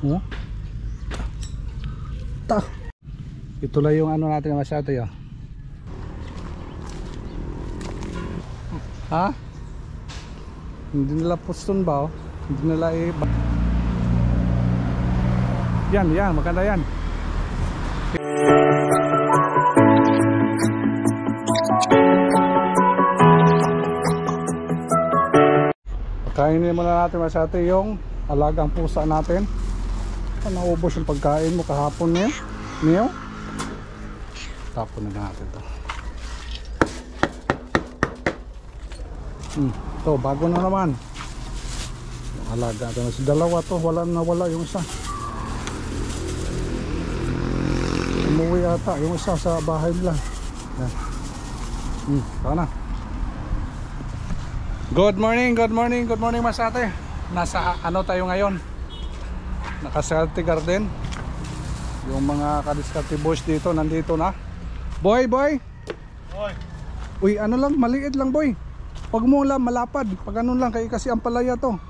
Oh. Ito lang yung ano natin na masyado yun. Ha? Hindi nila puston ba? Oh? Hindi nila yan, maganda yan. Kainin muna natin masyado yung alagang pusa natin. Naubos yung pagkain mo kahapon niyo. Tapon na natin to. Ito, bago na naman. Yung alaga natin. Si dalawa to, wala yung isa. Umuwi ata yung isa sa bahay nila. Sana. Good morning Masate. Nasa ano tayo ngayon? Naka-Sarte Garden. Yung mga kadiskarte boys dito, nandito na. Boy. Uy, ano lang, maliit lang boy. Pag mo lang malapad, pag ano lang, kasi ang palaya to.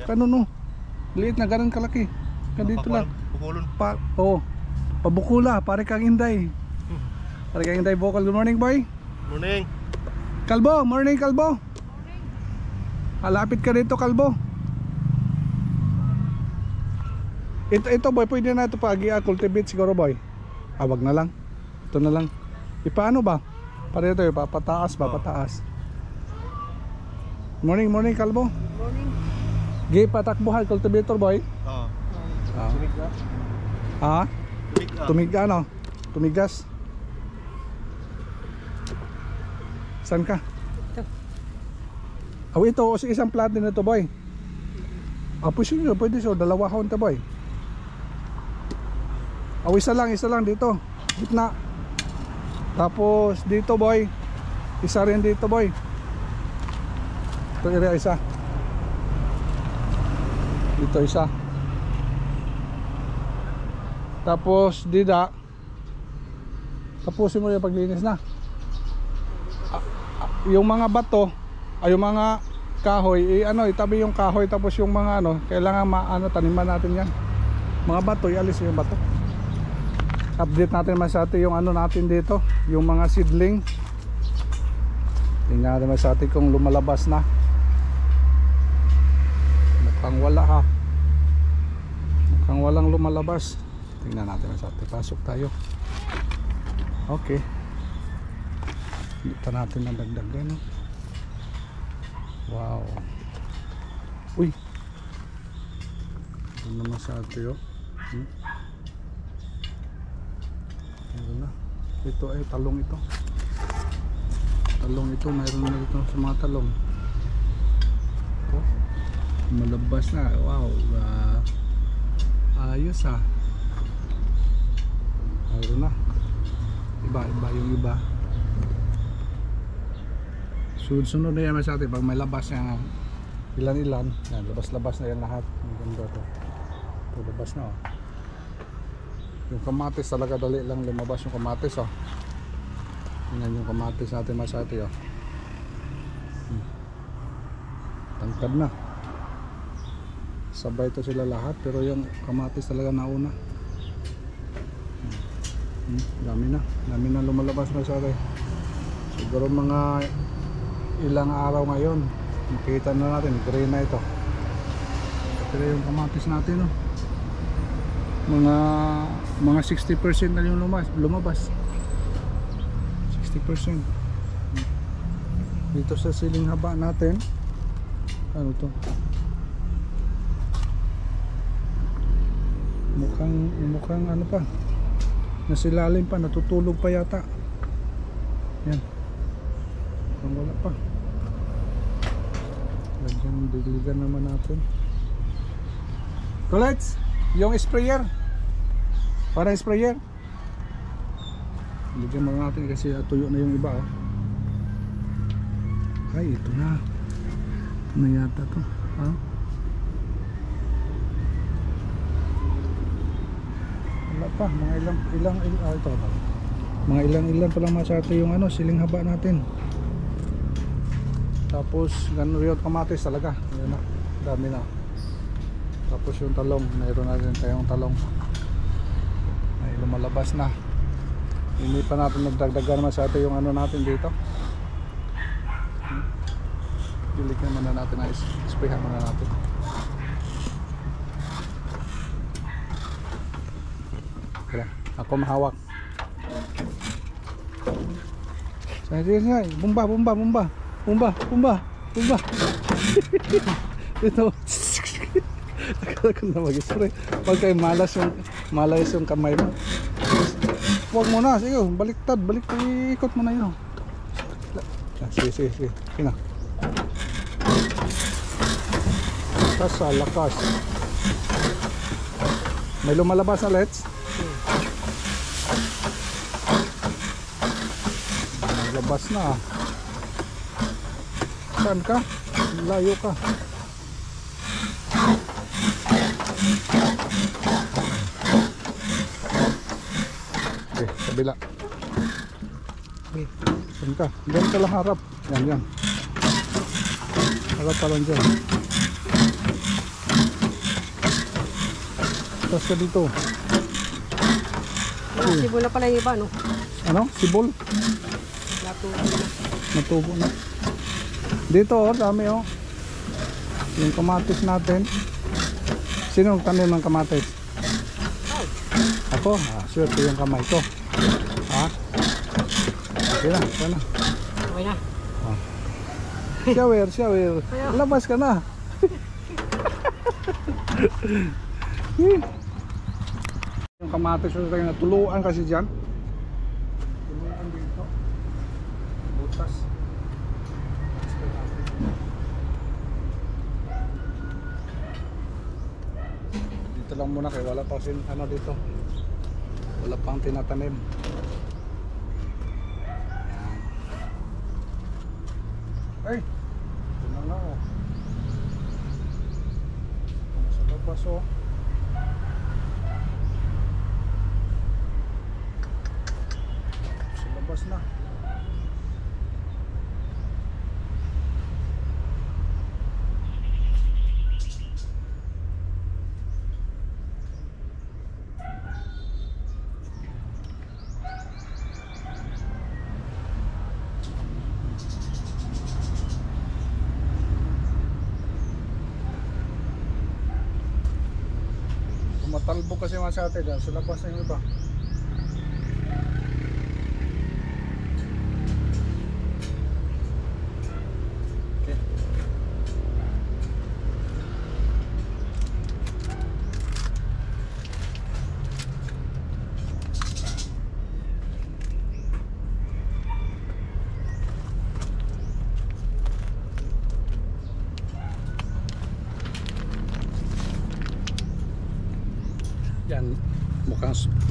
Kano no? Liit na ganun kalaki. Dito lang. Bukulon. Pabukula, pare kang Inday. Pare kang Inday vocal. Good morning boy. Morning. Kalbo, morning Kalbo. Malapit ka dito Kalbo. Ito boy, pwede na ito cultivate siguro boy. Wag na lang. Ito na lang. Ipaano ba? Para ito pataas ba? Pataas. Morning Kalbo. Morning. Gi patakbuhan cultivator boy. Tumiga. Ha? Tumiga ano? Tumigas. Saan ka? Ito. Isang plant din ito boy. Pwede siya. Dalawa haon ito boy. Isa lang dito. Gitna. Tapos dito boy. Isa rin dito boy. Ito area isa. Dito isa. Tapos dida. Tapusin mo yung paglinis na. Yung mga bato, yung mga kahoy, itabi yung kahoy, tapos yung mga kailangan taniman natin yan. Mga bato, ialis yung bato. Update natin masyado yung natin dito, yung mga seedling. Tingnan natin masyado kung lumalabas na. Mukhang wala ha. Mukhang walang lumalabas. Tingnan natin masyado. Pasok tayo. Okay. Dito natin ang dagdagan. Wow. Uy. Ano naman sa atin yun? Ano na? Ito ay talong ito. Talong ito. Mayroon na dito sa mga talong. Oh, malabas na. Wow. Ayos ha. Mayroon na. Iba yung iba. Sunod na yan sa atin. Pag may labas yan, ilan-ilan yan, labas na yan lahat. Ang ganda to. Ito labas na yung kamatis talaga dali lang lumabas yung kamatis yan yung kamatis natin masati tangkad na sabay to sila lahat pero yung kamatis talaga nauna. Dami na lumalabas masati. Siguro mga ilang araw ngayon makita na natin green na ito. Pero yung kamatis natin mga 60% na yung lumabas. 60% dito sa siling haba natin. Ano to? Mukhang ano pa, nasilalim pa, natutulog pa yata. Yan, wala pa. Diligan naman natin. Kulets, yung sprayer. Parang sprayer. Diligan mo natin kasi tuyo na yung iba Ay, ito na. Ito na yata to. Wala pa, mga ilang ito. Mga ilang pa lang masyado yung siling haba natin. Tapos ganun yung kamatis talaga. Ayan na, dami na. Tapos yung talong, mayroon na rin tayong talong. Ay lumalabas na. Hindi pa natin nagdagdagan masyado yung ano natin dito. Diligyan muna natin na isprehan muna natin. Kaya, ako mahawak. Sige, bumba. Ito. Akala ko na mag-spray. Pag kayo malas yung kamay mo. Huwag mo na, sige, baliktad, ikot mo na yun. Sige. Kina. Lakas. May lumalabas na let's. Labas na. Saan ka? Layo ka. Okay, kabila. Okay, saan ka? Diyan ka lang harap. Yan. Harap ka lang dyan. Tapos ka dito. Sibol na pala yung iba, no? Ano? Sibol? Natubo na. Dito dami yung kamatis natin. Sino nagtanim ng kamatis? Ako? Swerte yung kamay ko. Sige na. Okay na. Shower. Labas ka na. Yung kamatis yung tayo natuluan kasi dyan. Tuluan dito. Butas. Dito lang muna kaya wala pa kasi ano dito. Wala pang tinatanim. Ay! Ito na nga sa labas sa labas na. Matalbo kasi mga sa atin sa labas na yung iba. Okay. Yan,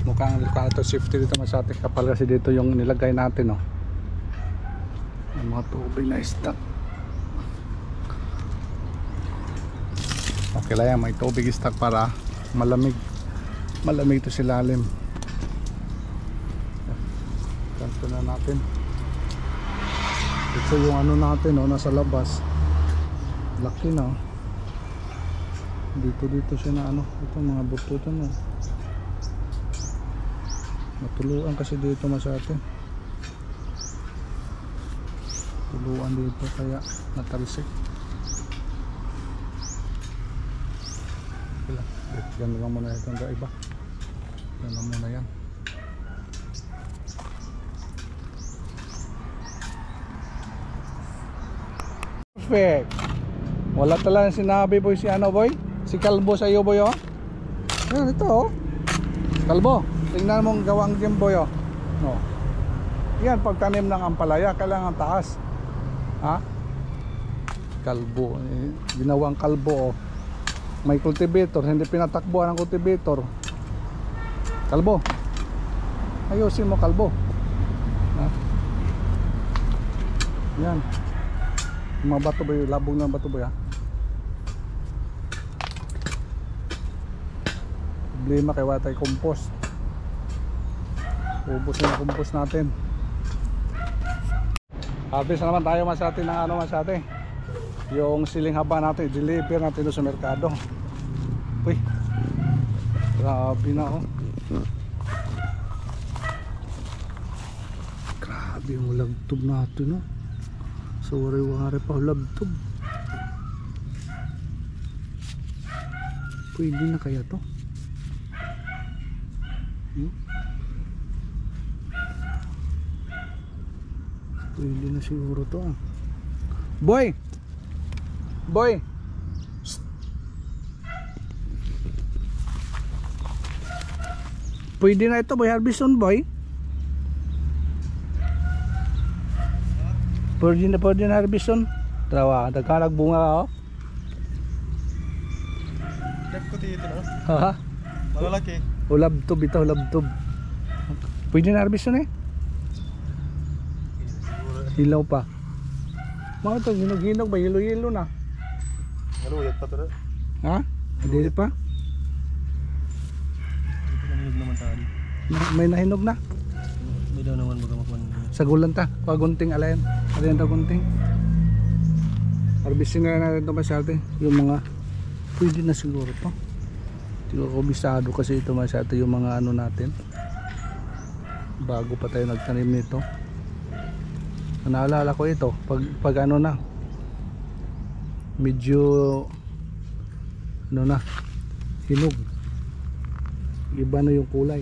mukhang Lucado safety dito mas atin kapal kasi dito yung nilagay natin yung mga tubig na stock. Okay lang yan, may tubig stock para malamig ito sa ilalim. Ganito na natin ito yung ano natin nasa labas, laki na dito siya na ito mga buto ito matuluan kasi dito masate tuluan dito kaya natalsik. Yan lang muna itong iba, yan lang muna yan. Perfect, wala talagang sinabi boy si boy, si Kalbo sa iyo boy yan ito Kalbo, tingnan mong gawang dyan boy no. Yan pagtanim ng ampalaya kailangan taas Kalbo ginawang kalbo may cultivator, hindi pinatakbuhan ng cultivator. Kalbo, ayusin mo Kalbo yan mga bato boy, labog ng bato boy problema kay watay compost. Ubusin yung compost natin. Harvest na naman tayo masate ng masate. Yung siling haba natin, deliver natin sa merkado. Uy. Grabe na oh. Grabe yung lagtob natin no. So wari-wari pa lagtob. Pwede na kaya to? Pwede na siguro to ah. Boy! Boy! Psst. Pwede na ito boy, Harbison boy. Pwede na Harbison. Trawa, nagkalag bunga oh. Check ko dito na. Ha? Malalaki. Ulabtob ito, ulabtob. Pwede na Harbison eh. Hilaw pa. Mga ito, hinog-hinog ba? Hilo-hilo na. Ano, uyat pa to na. Ha? Hindi pa? Ito naminog naman tayo. May nahinog na. May daw naman baga makuha. Sa gulan ta. Pagunting alayan. Alayan ta gunting. Harvesting na natin ito masyate. Yung mga pwede na siguro to. Hindi ko bisado kasi ito masyate yung mga ano natin. Bago pa tayo nagtanim nito. Naalala ko ito pag ano na medyo ano na hinog, iba na yung kulay.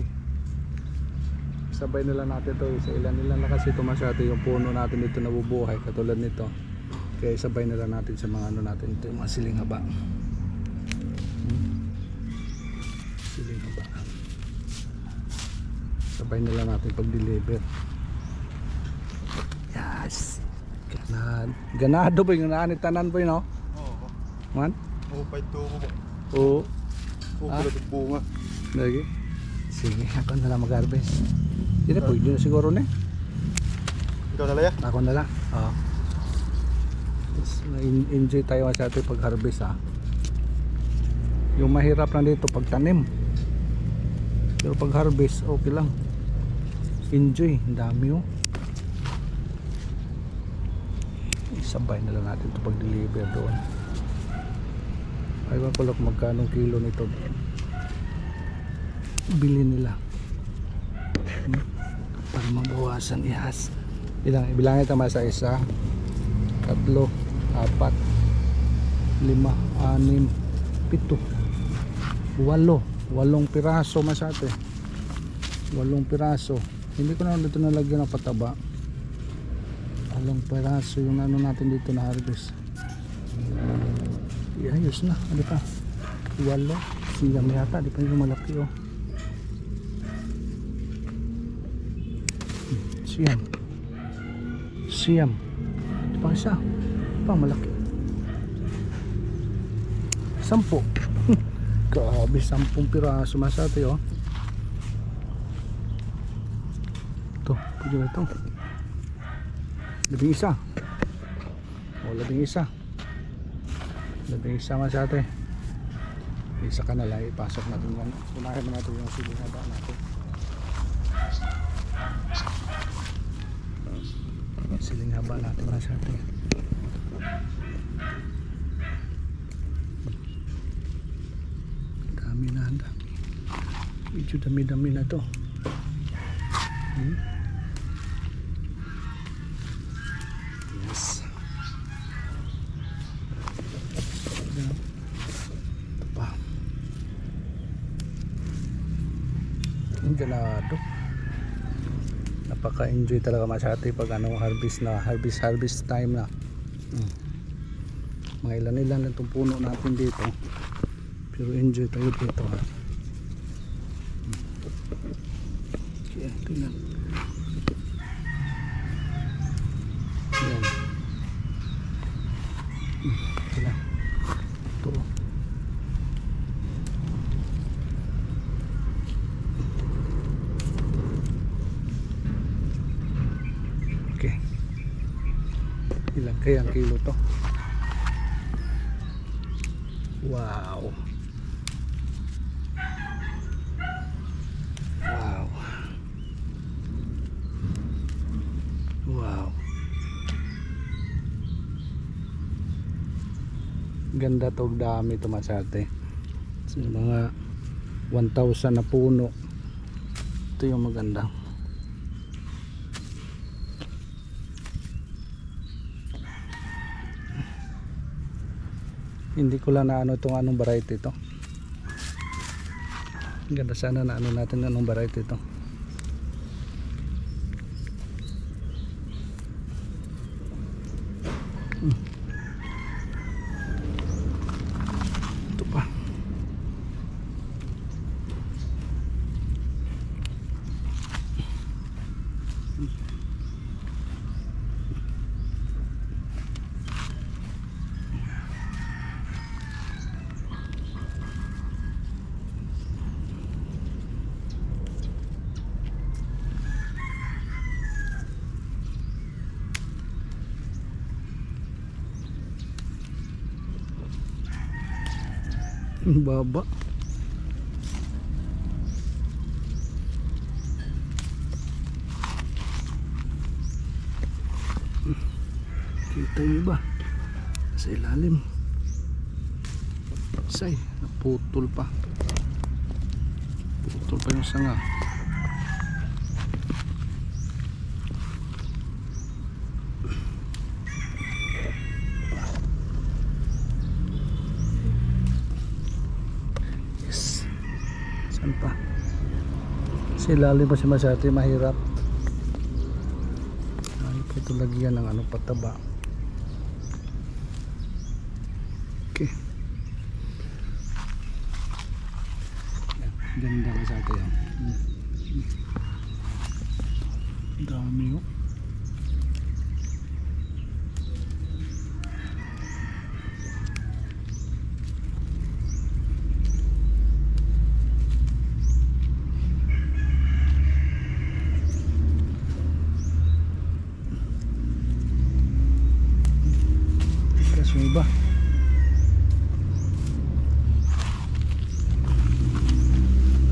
Sabay nila natin to sa ilan na kasi ito masyado yung puno natin dito nabubuhay katulad nito, kaya sabay nila natin sa mga ano natin ito yung mga siling haba. Siling haba sabay nila natin pag deliver. Yes. Ganado ba yung naanitanan po yun, no? Oo. Man? Oo, pa ito ko ba? Oo. Oo, pala ito bunga. Lagi. Sige, ako na lang mag-harvest. Hindi na, pwede na siguro na. Ikaw na laya? Ako na lang. Oo. Enjoy tayo sa ating pag-harvest, ha. Yung mahirap lang dito pagtanim. Pero pag-harvest, okay lang. Enjoy. Ang dami, oh. Sabay na lang natin ito pag-deliver doon. Ayaw ko lang magkano kilo nito. Bili nila. Para mabawasan ihas. Ibilangin ito sa isa, 3, 4, 5, 6, 7, 8 piraso masyate. 8 piraso. Hindi ko na dito nalagyan ng pataba. 8 peraso yung ano natin dito na harvest. Ayos na, ano pa? 8, siyam yata, di pa yung malaki oh. Siyam. Di pa isa. Di pa malaki. 10. Grabe, 10 piraso masate oh. Ito, pwede ba ito? 11. O 11. 11 masyate. Isa ka na lang, ipasok natin yan. Unahin mo natin yung siling haba natin. Siling haba natin masyate. Dami na, dami. Medyo dami-dami na to. Yes. Ito pa. Ang ganado. Napaka-enjoy talaga masyati pag ano harvest na, harvest time na. Mga ilan itong puno natin dito. Pero enjoy tayo dito ha. Okay, ito lang. Yan. Ito lang. Ito. Okay. Ilan kaya ang kilo to? Wow. Wow. Wow. Ganda to, dami to masyate. So, mga 1,000 na puno. Ito yung maganda. Hindi ko lang na ano itong anong variety ito. Ganda sana na ano natin anong variety ito. Ito pa. Baba. Kita yung iba sa ilalim. Say, naputol pa. Putol pa yung sanga. Saan pa? Sa ilalim pa si Masati, mahirap. Ay, ito lagyan ng ano, pataba. Okay. Ganda ka sa atin yan. Dami oh. Yung iba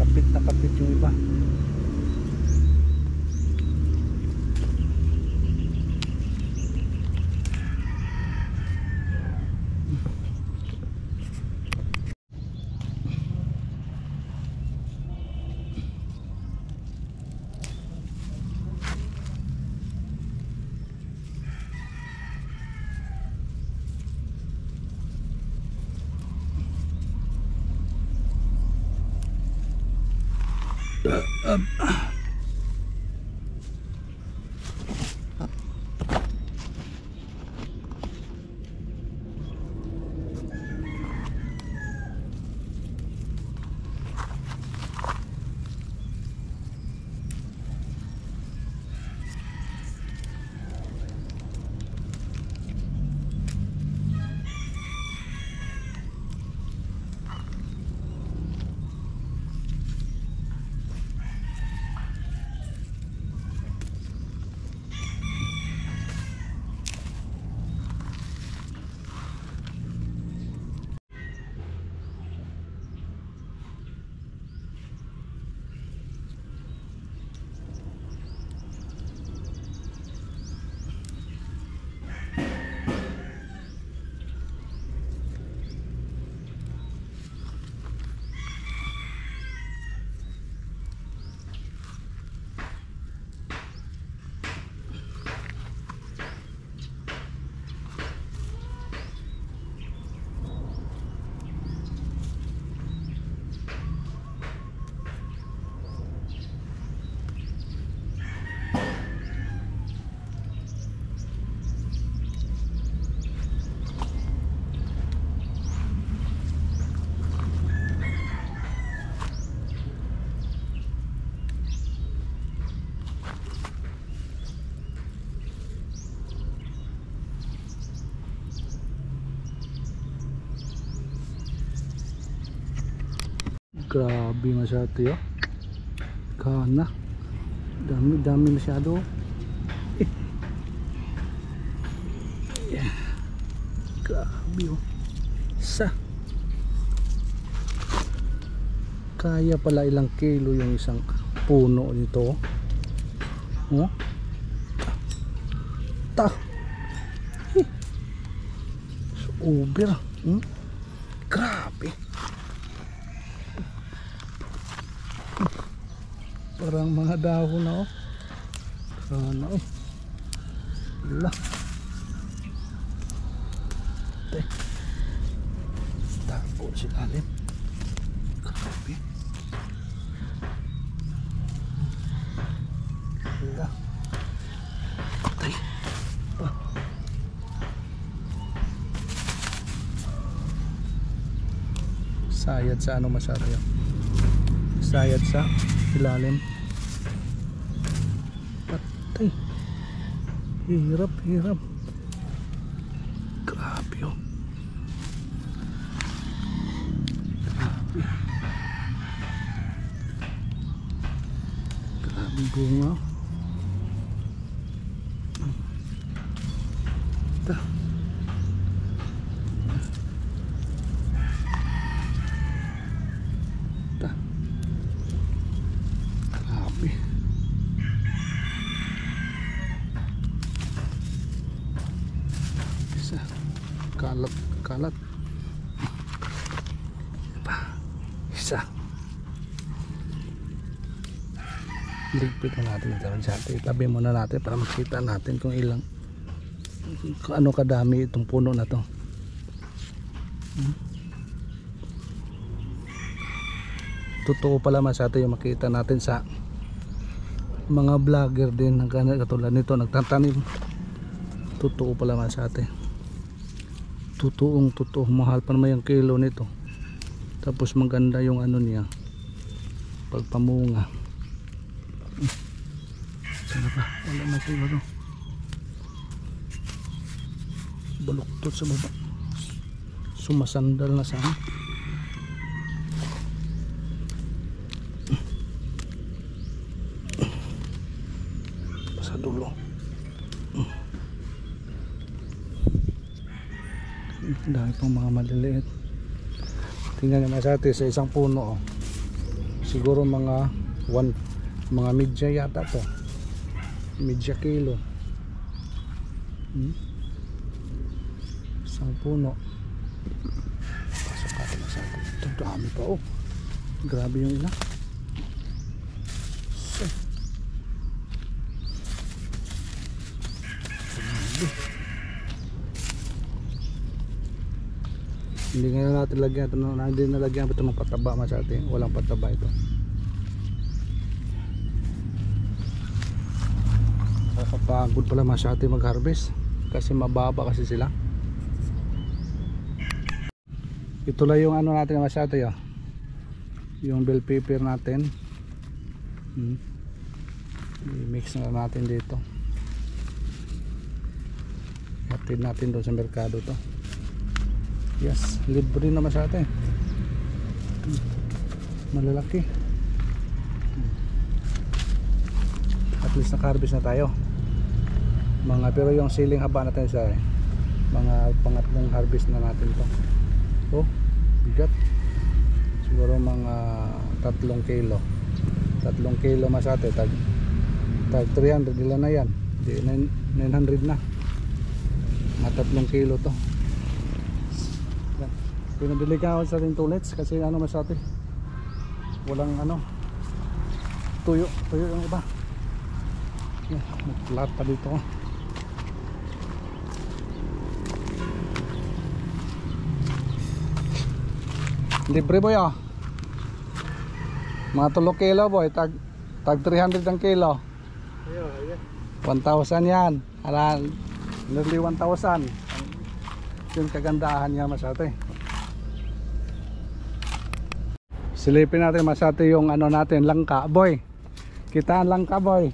kapit na kapit yung iba. Grabe masyado yun. Kana. Dami masyado. Yeah. Grabe oh. Kaya pala ilang kilo yung isang puno nito. Oh. Ta. Over. Grabe. Parang mga dahon na oh. Sana oh. Wala. Ate. Tapo si Alim. Grabe. Wala. Patay. Ah. Sayad sa ano masyado yun. Sayad sa ilalim. Patay. Hirap, hirap. Grabe oh. Grabe. Grabe bunga. Ito. Ito. Grabe. Isa. Kalat, kalat. Isa. Ligpit na natin ito masyado. Itabi muna natin para makita natin kung ilang, kung ano kadami itong puno na to. Totoo pala masyado yung makita natin sa mga vlogger din ng katulad nito nagtatanim. Totoo pala masyado. Totoong totoo. Mahal pa naman yung kilo nito. Tapos maganda yung ano niya pagpamunga. Sana pa? Wala na siguro. Baluktot sa baba. Sumasandal na sana. Sa dulo. Dahil pang mga maliliit. Tingnan naman sa atin sa isang puno oh. Siguro mga mga medya yata to. Medya kilo. Isang puno. Pasok natin sa atin. Ito dami pa oh. Grabe yung ilan. So. Grabe. Hindi nga natin lagyan ito, hindi nalagyan ito ng pataba masyado. Walang pataba ito. Nakakapagod pala masyado mag-harvest kasi mababa kasi sila. Ito lang yung ano natin masyado yun. Yung bell pepper natin. I-mix na natin dito. Hatid natin doon sa merkado to. Yes, libre naman sa atin. Malalaki. At least naka-harvest na tayo. Pero yung siling haba natin sa mga pangatlong harvest na natin to. Oh, bigat. Siguro mga 3 kilo. 3 kilo masate tag 300 ilan na yan. 900 na. Mga 3 kilo to. Pinabili ka ako sa tintulets kasi ano masate walang ano tuyo yung iba. Nagplat pa dito ko. Libre boy oh. Mga 3 kilo boy tag 300 ang kilo. 1,000 yan. Nearly 1,000. Yung kagandahan niya masate. Silipin natin masyado yung ano natin, langka boy. Kita ang langka boy.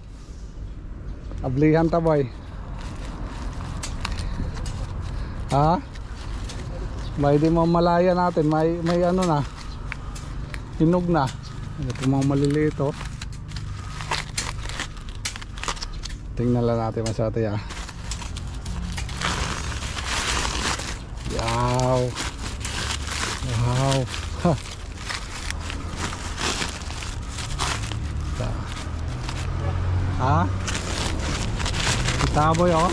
Ablihan ta boy. Ha? May di mo malaya natin, may ano na. Hinog na. Ito mga maliliit oh. Tingnan lang natin masyado ya. Wow. Wow. Ha. Ha? Kita boy oh.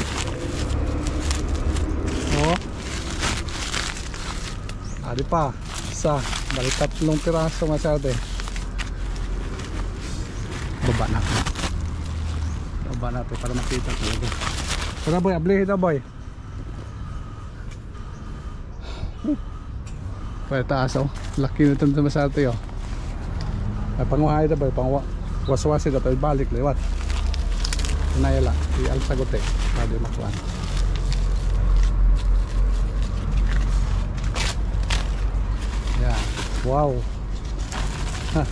Oh. Ari pa. Isa. Balik 3 piraso masyado. Baba natin. Baba natin para makita talaga. Tara boy, abli ito boy. Pwede taas oh. Laki nito naman sa atin oh. Ay panguhay ito boy, waswasi ito, balik liwat. Inayala, i-al sagote. Pwede makuhan. Yan, wow. Ha.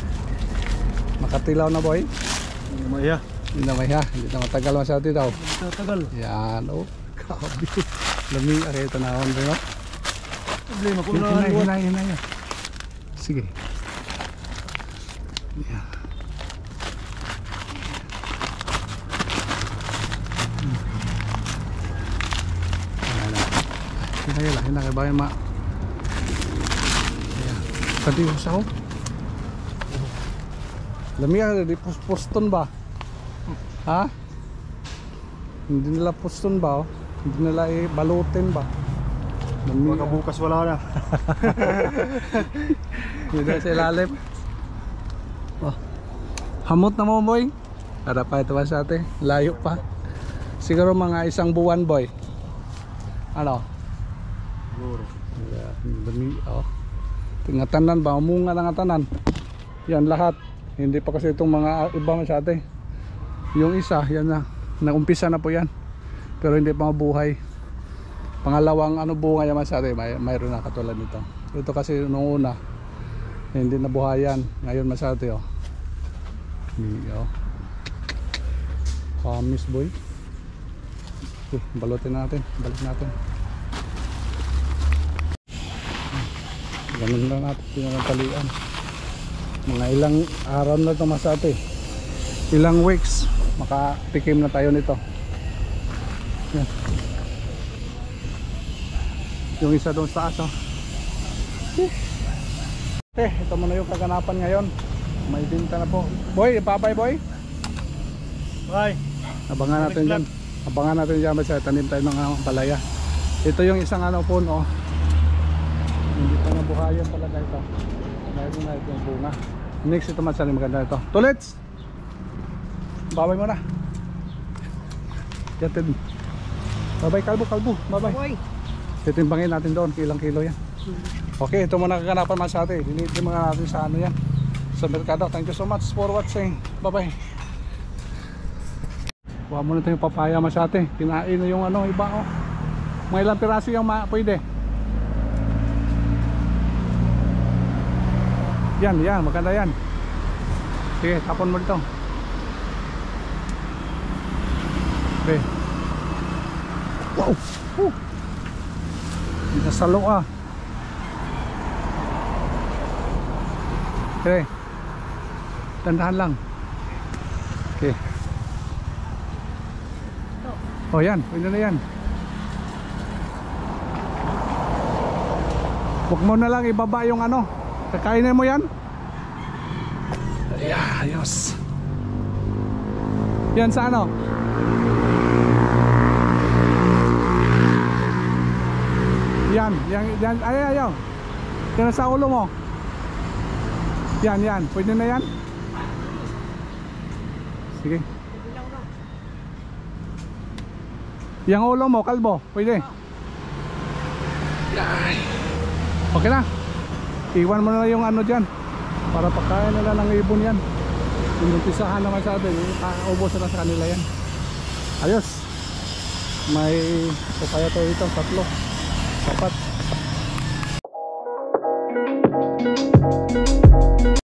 Makatilaw na boy. Maya. Hindi na maya, hindi na matagal masyado daw. Tagal. Yan, oh, grabe. Lami, ito na ako rin, oh. Problema ko na. Hinay. Sige. Yan. Hinay, bayan ma. Yan. Tadi usaw. Lami, di poston ba? Ha? Hindi nila poston ba? Oh? Hindi nila balutin ba? Baka bukas wala na. Hindi na sa ilalim. Oh. Hamot na mo boy. Para pa ito sa atin. Layo pa. Siguro mga 1 buwan boy. Ano? Siguro. Dami. Oh. Tingatanan ba? Umunga ng atanan. Yan lahat. Hindi pa kasi itong mga iba sa atin. Yung isa, yan na. Nagumpisa na po yan. Pero hindi pa mabuhay. Pangalawang bunga yaman sa atin, mayroon na katulad nito. Ito kasi noong una, hindi nabuhayan. Ngayon masate oh. Kamis boy. Okay, balutin natin, balik natin. Ganun na natin pinakatalian. Mga ilang araw na ito masate. Ilang weeks makatikim na tayo nito. Yan. Yung isa doon sa taas oh. Ito muna yung kaganapan ngayon. May binta na po. Boy, ipapay boy. Bye. Abangan natin dyan. Abangan natin dyan kasi tanim tayo ng palaya. Ito yung isang puno oh. Hindi pa nabuhayan talaga ito. Mayroon na ito yung bunga. Next ito masali maganda ito. Tulits! Babay mo na. Yatin. Babay kalbo. Babay. Boy. Titimbangin natin doon, ilang kilo yan. Okay, ito muna kaganapan mga sa atin. Dinitin mga natin sa yan. Sa merkado. Thank you so much for watching. Bye bye. Kuha muna ito yung papaya mga sa atin. Kinain na yung iba oh. Mga ilang piraso yung pwede. Yan, maganda yan. Sige, tapon mo dito. Okay. Wow! Nasalo ah. Okay. Tandahan lang. Okay. Oh yan, pwede na yan. Huwag mo na lang ibaba yung kakainin mo yan. Yeah, ayos. Yan sa Yan, ayaw. Yan sa ulo mo. Yan, pwede na yan. Sige. Yang ulo mo, kalbo, pwede. Okay na. Iwan mo na yung dyan. Para pagkain nila ng ibon yan. Pinumpisahan naman sa atin. Ubos na sa kanila yan. Ayos. May papaya to ito, 3. 4.